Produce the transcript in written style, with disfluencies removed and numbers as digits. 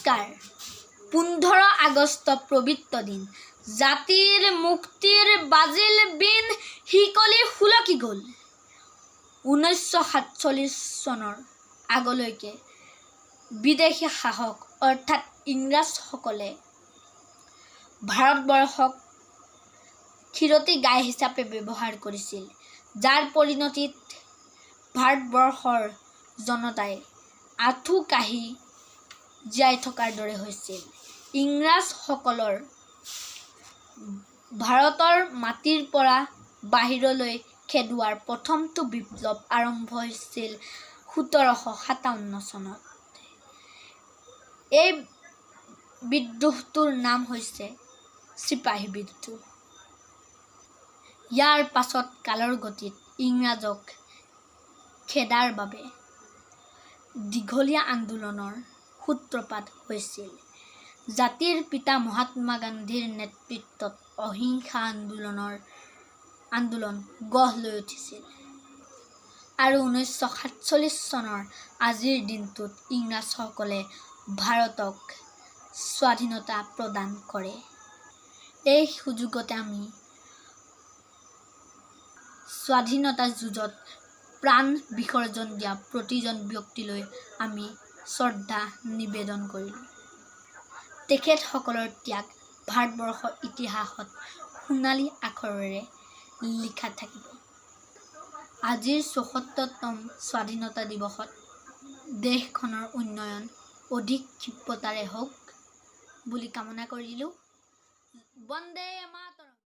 নমস্কাৰ। 15 আগষ্ট পবিত্ৰ দিন। জাতিৰ মুক্তিৰ বাজিল বিন, শিকলি সুলকি গ'ল। 1947 চনৰ আগলৈকে বিদেশী শাসক অৰ্থাৎ ইংৰাজসকলে ভাৰতবৰ্ষক ক্ষীৰতী গাই হিচাপে ব্যৱহাৰ কৰিছিল, যাৰ পৰিণতিত ভাৰতবৰ্ষৰ জনতাই আঁঠু কাঢ়ি জীয়াই থকাৰ দৰে হৈছিল। ইংৰাজসকলৰ ভাৰতৰ মাটিৰ পৰা বাহিৰলৈ খেদোৱাৰ প্ৰথমটো বিপ্লৱ আৰম্ভ হৈছিল 1757 চনত। এই বিদ্ৰোহটোৰ নাম হৈছে চিপাহী বিদ্ৰোহ। ইয়াৰ পাছত কালৰ গতিত ইংৰাজক খেদাৰ বাবে দীঘলীয়া আন্দোলনৰ সূত্ৰপাত হৈছিল। জাতিৰ পিতা মহাত্মা গান্ধীৰ নেতৃত্বত অহিংসা আন্দোলন গঢ় লৈ উঠিছিল আৰু 1947 চনৰ আজিৰ দিনটোত ইংৰাজসকলে ভাৰতক স্বাধীনতা প্ৰদান কৰে। এই সুযোগতে আমি স্বাধীনতা যুঁজত প্ৰাণ বিসৰ্জন দিয়া প্ৰতিজন ব্যক্তিলৈ আমি শ্ৰদ্ধা নিবেদন কৰিলোঁ। তেখেতসকলৰ ত্যাগ ভাৰতবৰ্ষৰ ইতিহাসত সোণালী আখৰেৰে লিখা থাকিব। আজিৰ ৭৪তম স্বাধীনতা দিৱসত দেশখনৰ উন্নয়ন অধিক ক্ষিপ্ৰতাৰে হওক বুলি কামনা কৰিলোঁ। বন্দে